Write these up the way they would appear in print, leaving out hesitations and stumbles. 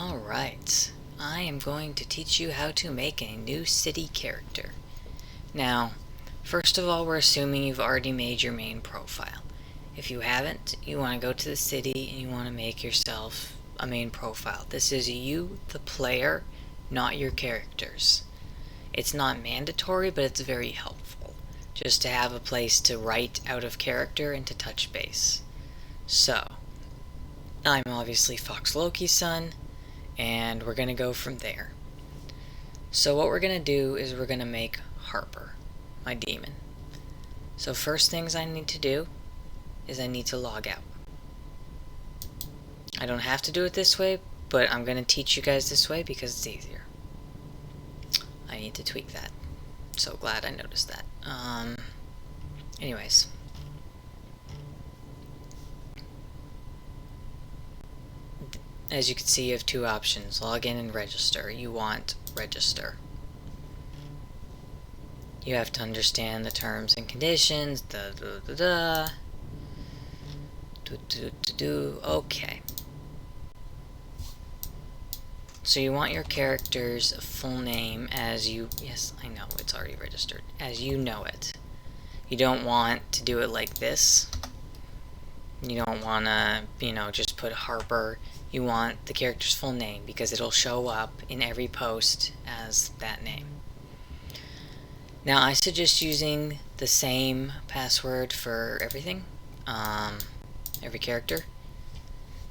Alright, I am going to teach you how to make a new city character. Now, first of all, we're assuming you've already made your main profile. If you haven't, you want to go to the city and you want to make yourself a main profile. This is you, the player, not your characters. It's not mandatory, but it's very helpful, just to have a place to write out of character and to touch base. So, I'm obviously Fox Loki's son, and we're going to go from there. So what we're going to do is we're going to make Harper, my demon. So first things I need to do is I need to log out. I don't have to do it this way, but I'm going to teach you guys this way because it's easier. I need to tweak that. So glad I noticed that. Anyways. As you can see, you have two options, log in and register. You want register. You have to understand the terms and conditions, okay. So you want your character's full name as you, yes, I know, it's already registered, as you know it. You don't want to do it like this. You don't want to, just put Harper. You want the character's full name because it'll show up in every post as that name. Now, I suggest using the same password for everything, every character,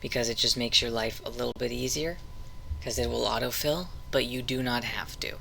because it just makes your life a little bit easier, because it will autofill, but you do not have to.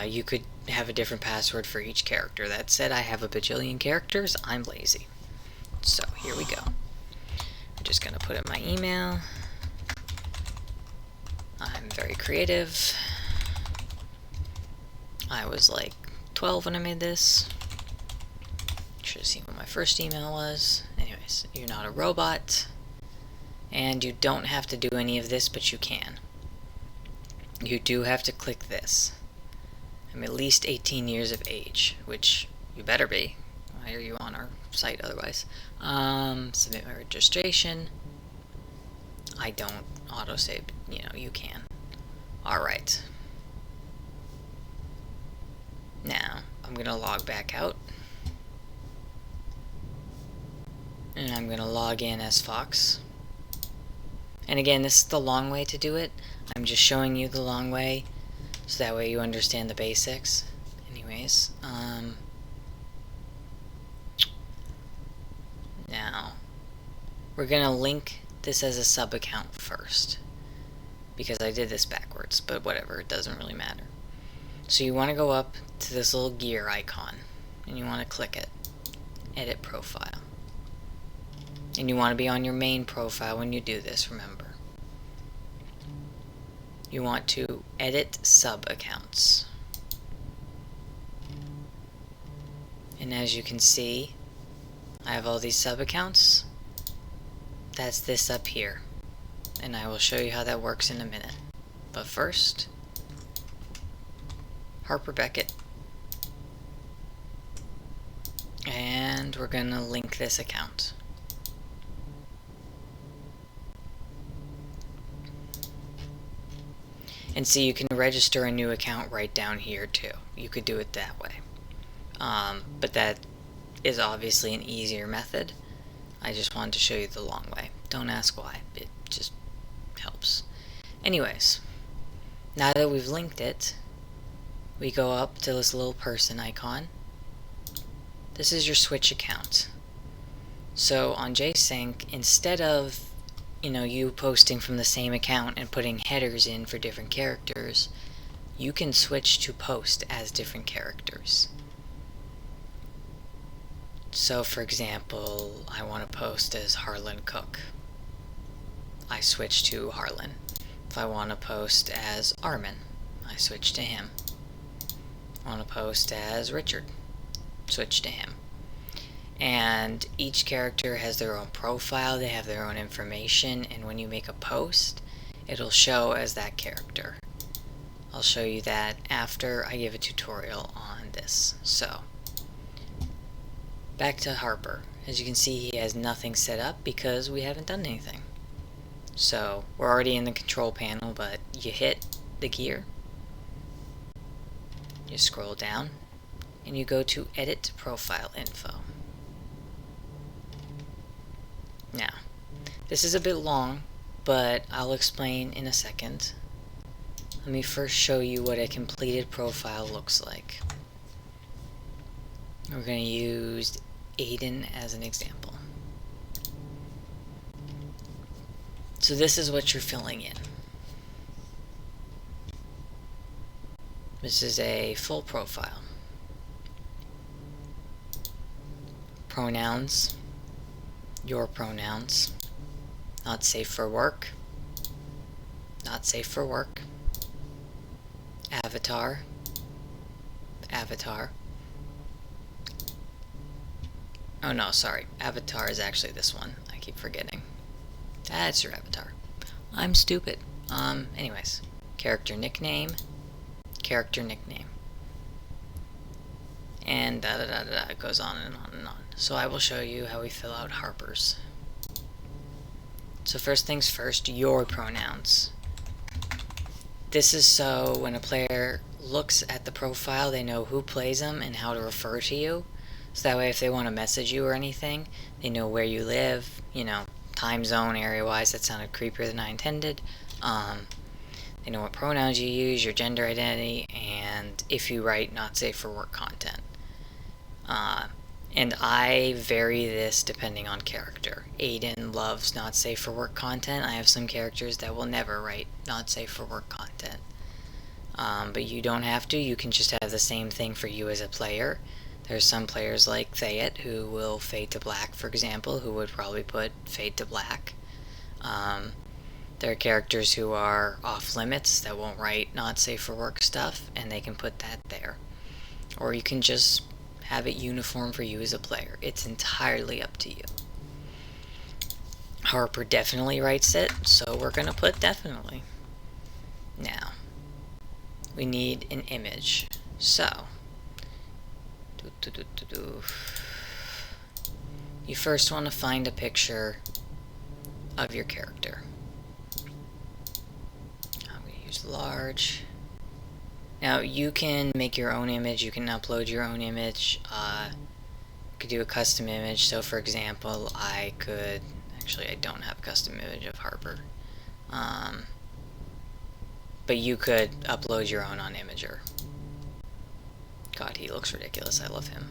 You could have a different password for each character. That said, I have a bajillion characters. I'm lazy. So, here we go. I'm just going to put in my email. I'm very creative. I was like 12 when I made this. Should have seen what my first email was. Anyways, you're not a robot. And you don't have to do any of this, but you can. You do have to click this. I'm at least 18 years of age, which you better be. Why are you on our site otherwise? Submit my registration. I don't autosave, you can. Alright. Now, I'm going to log back out. And I'm going to log in as Fox. And again, this is the long way to do it. I'm just showing you the long way, so that way you understand the basics. Anyways, now, we're going to link this as a sub account first, because I did this backwards, but whatever, it doesn't really matter. So you want to go up to this little gear icon, and you want to click it, edit profile. And you want to be on your main profile when you do this, remember. You want to edit sub accounts. And as you can see, I have all these sub accounts. That's this up here. And I will show you how that works in a minute. But first, Harper Beckett. And we're going to link this account. And see, you can register a new account right down here too. You could do it that way. But that is obviously an easier method. I just wanted to show you the long way. Don't ask why. It just helps. Anyways, now that we've linked it, we go up to this little person icon. This is your Switch account. So on JSync, instead of you posting from the same account and putting headers in for different characters, you can switch to post as different characters. So for example, I want to post as Harlan Cook. I switch to Harlan. If I want to post as Armin, I switch to him. I want to post as Richard, switch to him. And each character has their own profile, they have their own information, and when you make a post, it'll show as that character. I'll show you that after I give a tutorial on this. So, back to Harper. As you can see, he has nothing set up because we haven't done anything. So we're already in the control panel, but you hit the gear, you scroll down, and you go to Edit Profile Info. Now, this is a bit long, but I'll explain in a second. Let me first show you what a completed profile looks like. We're going to use Aiden as an example. So this is what you're filling in. This is a full profile. Pronouns, your pronouns, not safe for work, not safe for work. Avatar, avatar. Oh no, sorry, avatar is actually this one. I keep forgetting. That's your avatar. I'm stupid. Anyways, character nickname, and it goes on and on and on. So I will show you how we fill out Harper's. So first things first, your pronouns. This is so when a player looks at the profile, they know who plays them and how to refer to you. So that way if they want to message you or anything, they know where you live, you know, time zone, area-wise. That sounded creepier than I intended. They know what pronouns you use, your gender identity, and if you write not safe for work content. And I vary this depending on character. Aiden loves not safe for work content. I have some characters that will never write not safe for work content. But you don't have to. You can just have the same thing for you as a player. There's some players like Thayet who will fade to black, for example, who would probably put fade to black. There are characters who are off limits that won't write not safe for work stuff, and they can put that there. Or you can just have it uniform for you as a player. It's entirely up to you. Harper definitely writes it, so we're going to put definitely. Now, we need an image. So, you first want to find a picture of your character. I'm going to use large. Now, you can make your own image, you can upload your own image, you could do a custom image. So, for example, I don't have a custom image of Harper. But you could upload your own on Imager. God, he looks ridiculous, I love him.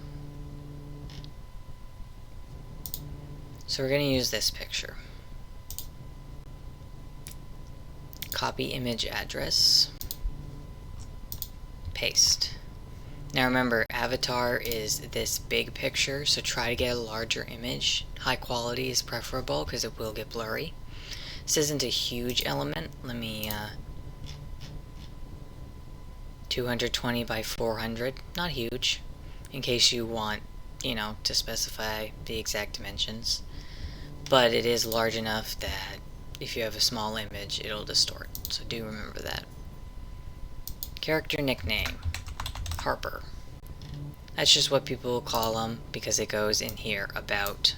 So we're going to use this picture. Copy image address. Paste. Now remember, avatar is this big picture, so try to get a larger image. High quality is preferable because it will get blurry. This isn't a huge element. Let me 220 by 400, not huge, in case you want, to specify the exact dimensions. But it is large enough that if you have a small image, it'll distort. So do remember that. Character nickname, Harper. That's just what people will call them because it goes in here, about.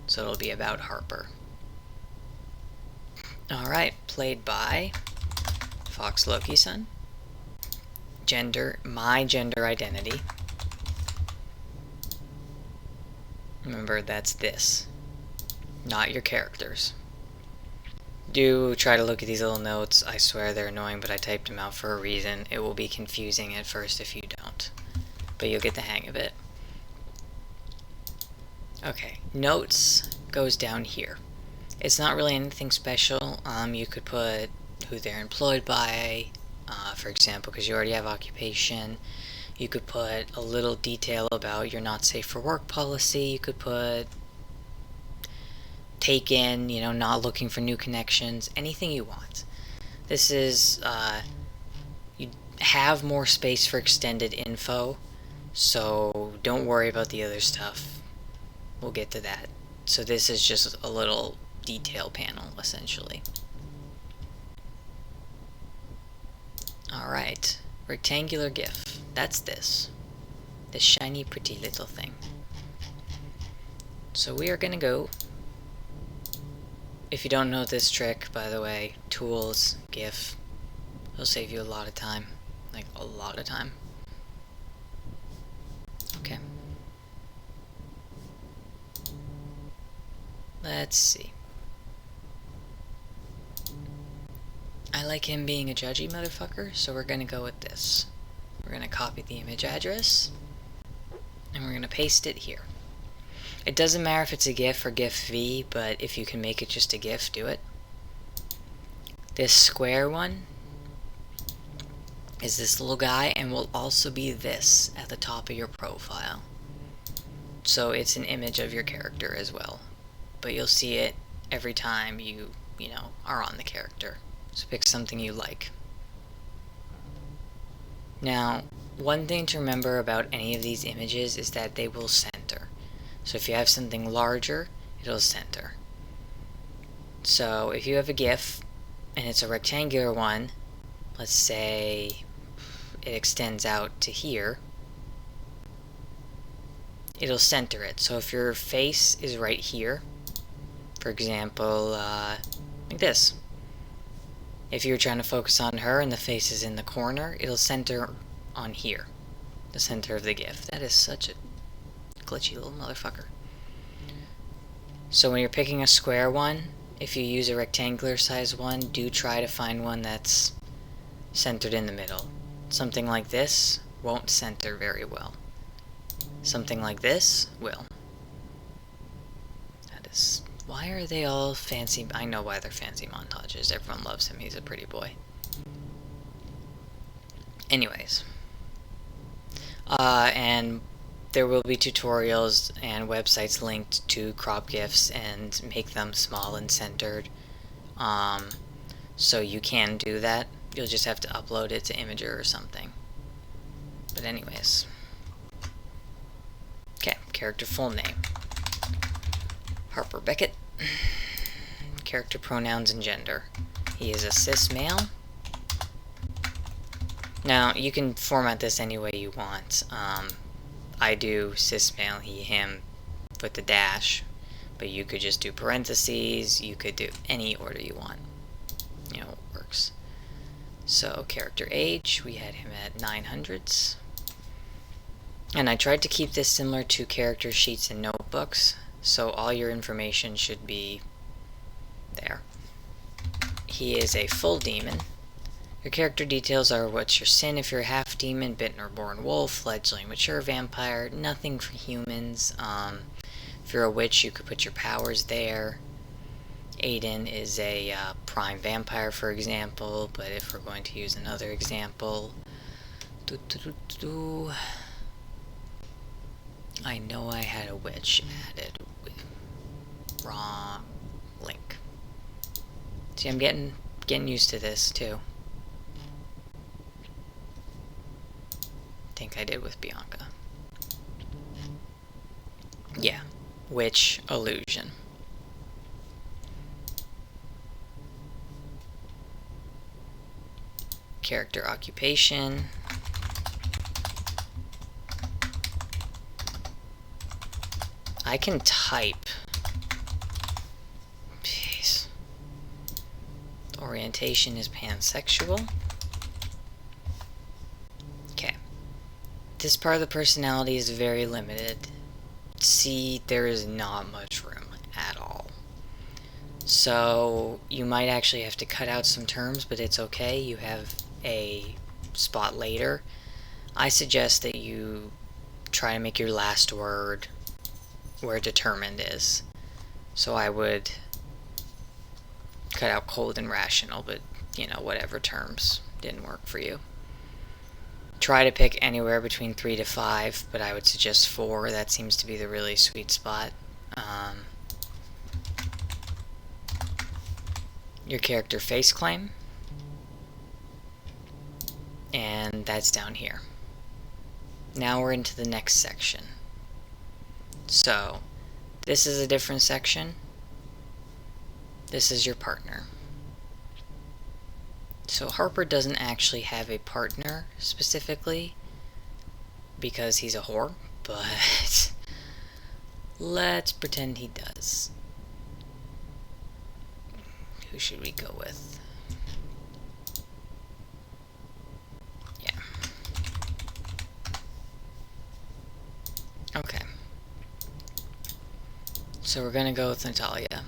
So it'll be about Harper. Alright, played by Fox Loki-san. Gender, my gender identity. Remember, that's this, not your characters. Do try to look at these little notes. I swear they're annoying, but I typed them out for a reason. It will be confusing at first if you don't, but you'll get the hang of it. Okay, notes goes down here. It's not really anything special. You could put who they're employed by, for example, because you already have occupation. You could put a little detail about your not safe for work policy. You could put taken, not looking for new connections, anything you want. This is, you have more space for extended info, so don't worry about the other stuff. We'll get to that. So this is just a little detail panel, essentially. Alright, rectangular GIF. That's this shiny pretty little thing. So we are going to go if you don't know this trick, by the way, tools, GIF, it'll save you a lot of time. Like, a lot of time. Okay. Let's see. I like him being a judgy motherfucker, so we're gonna go with this. We're gonna copy the image address, and we're gonna paste it here. It doesn't matter if it's a GIF or GIF V, but if you can make it just a GIF, do it. This square one is this little guy, and will also be this at the top of your profile. So it's an image of your character as well. But you'll see it every time you know, are on the character. So pick something you like. Now, one thing to remember about any of these images is that they will center. So if you have something larger, it'll center. So if you have a GIF, and it's a rectangular one, let's say it extends out to here, it'll center it. So if your face is right here, for example, like this. If you're trying to focus on her and the face is in the corner, it'll center on here, the center of the GIF. That is such a glitchy little motherfucker. So when you're picking a square one, if you use a rectangular size one, do try to find one that's centered in the middle. Something like this won't center very well. Something like this will. That is... Why are they all fancy? I know why they're fancy montages. Everyone loves him. He's a pretty boy. Anyways. And there will be tutorials and websites linked to crop GIFs and make them small and centered. So you can do that. You'll just have to upload it to Imager or something. But anyways. Okay, character full name. Harper Beckett. Character pronouns and gender. He is a cis male. Now, you can format this any way you want. I do cis male, he, him, with the dash. But you could just do parentheses. You could do any order you want. You know, it works. So, character age, we had him at 900s. And I tried to keep this similar to character sheets and notebooks. So all your information should be there. He is a full demon. Your character details are what's your sin if you're a half demon, bitten or born wolf, fledgling mature vampire, nothing for humans. If you're a witch, you could put your powers there. Aiden is a prime vampire, for example, but if we're going to use another example... I know I had a witch added with wrong link. See, I'm getting used to this too. Think I did with Bianca. Yeah, witch illusion. Character occupation. I can type. Jeez. Orientation is pansexual. Okay. This part of the personality is very limited. See, there is not much room at all. So, you might actually have to cut out some terms, but it's okay. You have a spot later. I suggest that you try to make your last word where determined is. So I would cut out cold and rational, but, you know, whatever terms didn't work for you. Try to pick anywhere between 3 to 5, but I would suggest 4. That seems to be the really sweet spot. Your character face claim. And that's down here. Now we're into the next section. So, this is a different section. This is your partner. So Harper doesn't actually have a partner specifically because he's a whore, but let's pretend he does. Who should we go with? Yeah. Okay. So we're gonna go with Natalia.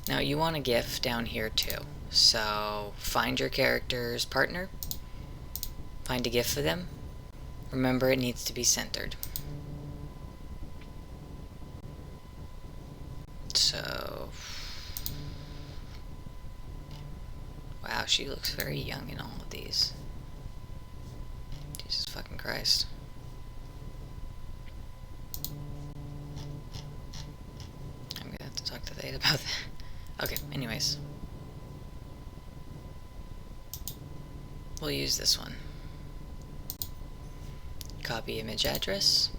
Now you want a GIF down here too. So find your character's partner. Find a GIF for them. Remember, it needs to be centered. So, wow, she looks very young in all of these. Jesus fucking Christ. I'm gonna have to talk to Theta about that. Okay, anyways. We'll use this one. Copy image address.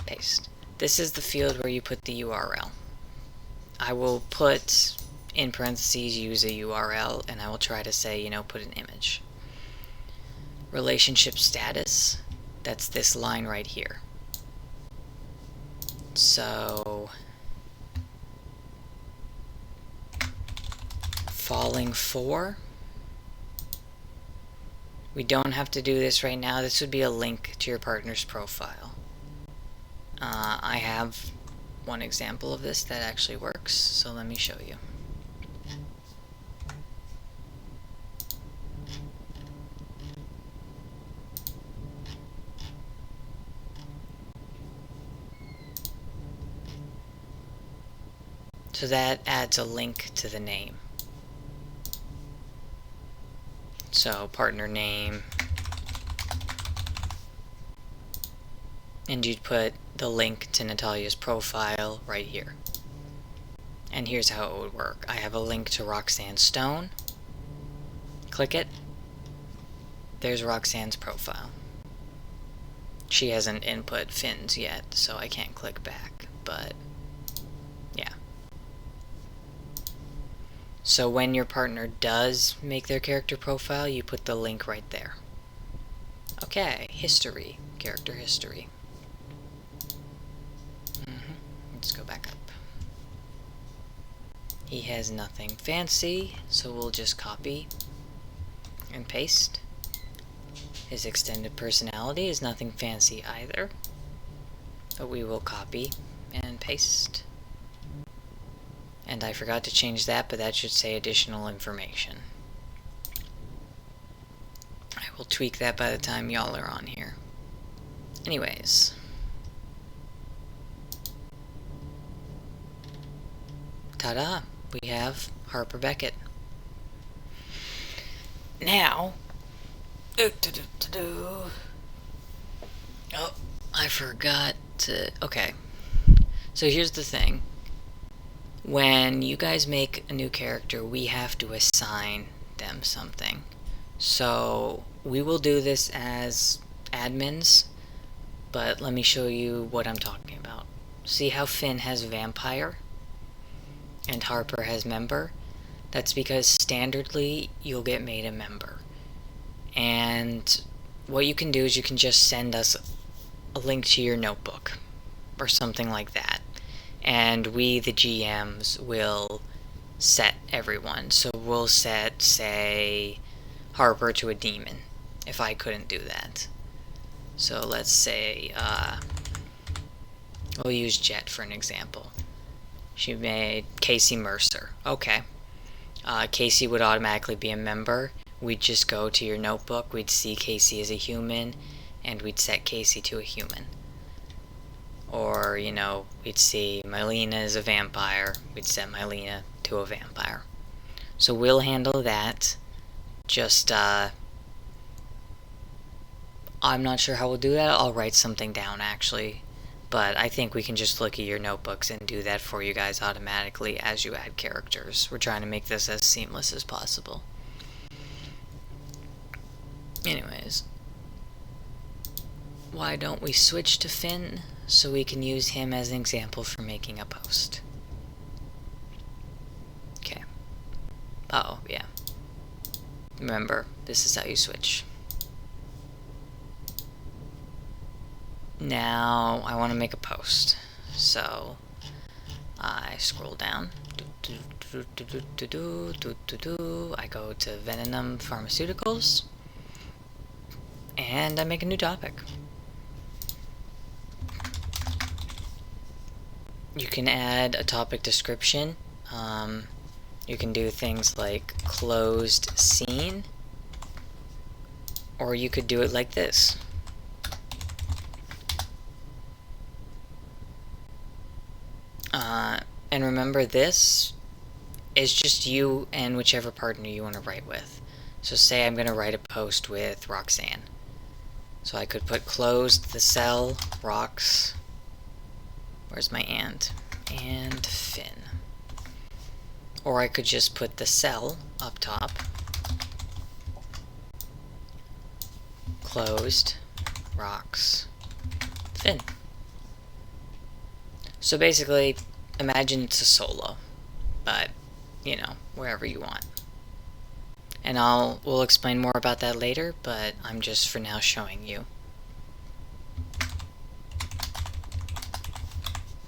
Paste. This is the field where you put the URL. I will put in parentheses use a URL, and I will try to say, you know, put an image. Relationship status, that's this line right here. So, falling for. We don't have to do this right now. This would be a link to your partner's profile. I have one example of this that actually works, so let me show you. So that adds a link to the name. So partner name, and you'd put the link to Natalia's profile right here. And here's how it would work. I have a link to Roxanne Stone. Click it. There's Roxanne's profile. She hasn't input Finn's yet, so I can't click back, but yeah. So when your partner does make their character profile, you put the link right there. Okay, history, character history. Let's go back up. He has nothing fancy, so we'll just copy and paste. His extended personality is nothing fancy either, but we will copy and paste. And I forgot to change that, but that should say additional information. I will tweak that by the time y'all are on here. Anyways. Ta-da! We have Harper Beckett. Now, oh, I forgot to, okay. So here's the thing. When you guys make a new character, we have to assign them something. So we will do this as admins, but let me show you what I'm talking about. See how Finn has vampire and Harper has member? That's because standardly you'll get made a member. And what you can do is you can just send us a link to your notebook or something like that. And we, the GMs, will set everyone. So we'll set, say, Harper to a demon, if I couldn't do that. So let's say, we'll use Jet for an example. She made Casey Mercer. Okay. Casey would automatically be a member. We'd just go to your notebook, we'd see Casey as a human, and we'd set Casey to a human. Or, you know, we'd see Mylena as a vampire, we'd set Mylena to a vampire. So we'll handle that. Just, I'm not sure how we'll do that. I'll write something down, actually. But I think we can just look at your notebooks and do that for you guys automatically as you add characters. We're trying to make this as seamless as possible. Anyways. Why don't we switch to Finn so we can use him as an example for making a post. Okay. Oh, yeah. Remember, this is how you switch. Now, I want to make a post. So, I scroll down. I go to Venom Pharmaceuticals, and I make a new topic. You can add a topic description. You can do things like closed scene, or you could do it like this. And remember, this is just you and whichever partner you want to write with. So say I'm going to write a post with Roxanne. So I could put closed the cell, Rox, where's my and Finn. Or I could just put the cell up top, closed, Rox, Finn. So basically, imagine it's a solo, but, you know, wherever you want. And we'll explain more about that later, but I'm just for now showing you.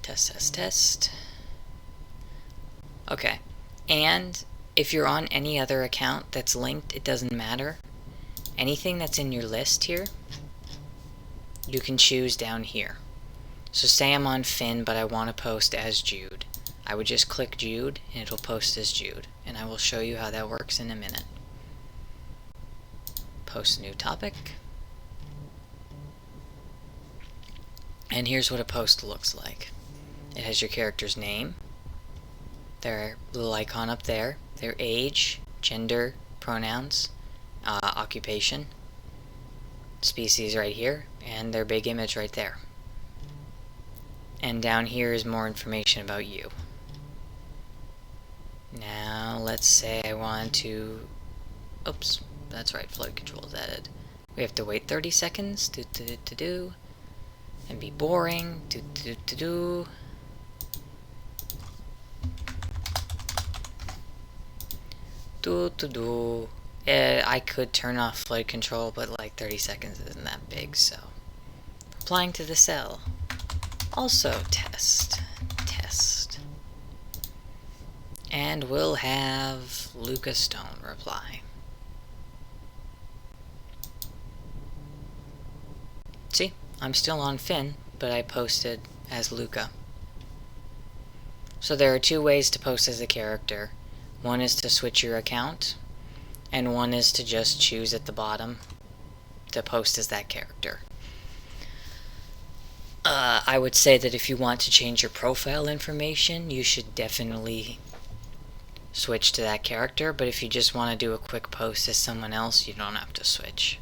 Test. Okay, and if you're on any other account that's linked, it doesn't matter. Anything that's in your list here, you can choose down here. So say I'm on Finn, but I want to post as Jude. I would just click Jude, and it'll post as Jude. And I will show you how that works in a minute. Post new topic. And here's what a post looks like. It has your character's name, their little icon up there, their age, gender, pronouns, occupation, species right here, and their big image right there. And down here is more information about you. Now, let's say I want to... Oops, that's right, flood control is added. We have to wait 30 seconds, and be boring, I could turn off flood control, but like 30 seconds isn't that big, so... Applying to the cell. Also test. And we'll have Luca Stone reply. See, I'm still on Finn, but I posted as Luca. So there are two ways to post as a character. One is to switch your account, and one is to just choose at the bottom to post as that character. I would say that if you want to change your profile information, you should definitely switch to that character, but if you just want to do a quick post as someone else, you don't have to switch.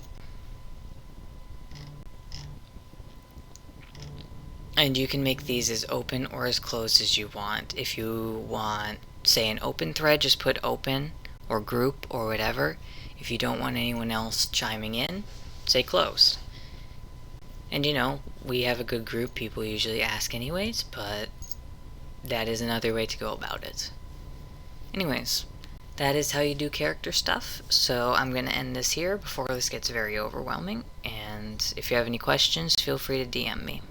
And you can make these as open or as closed as you want. If you want, say, an open thread, just put open or group or whatever. If you don't want anyone else chiming in, say closed. And you know, we have a good group, people usually ask anyways, but that is another way to go about it. Anyways, that is how you do character stuff, so I'm going to end this here before this gets very overwhelming, and if you have any questions, feel free to DM me.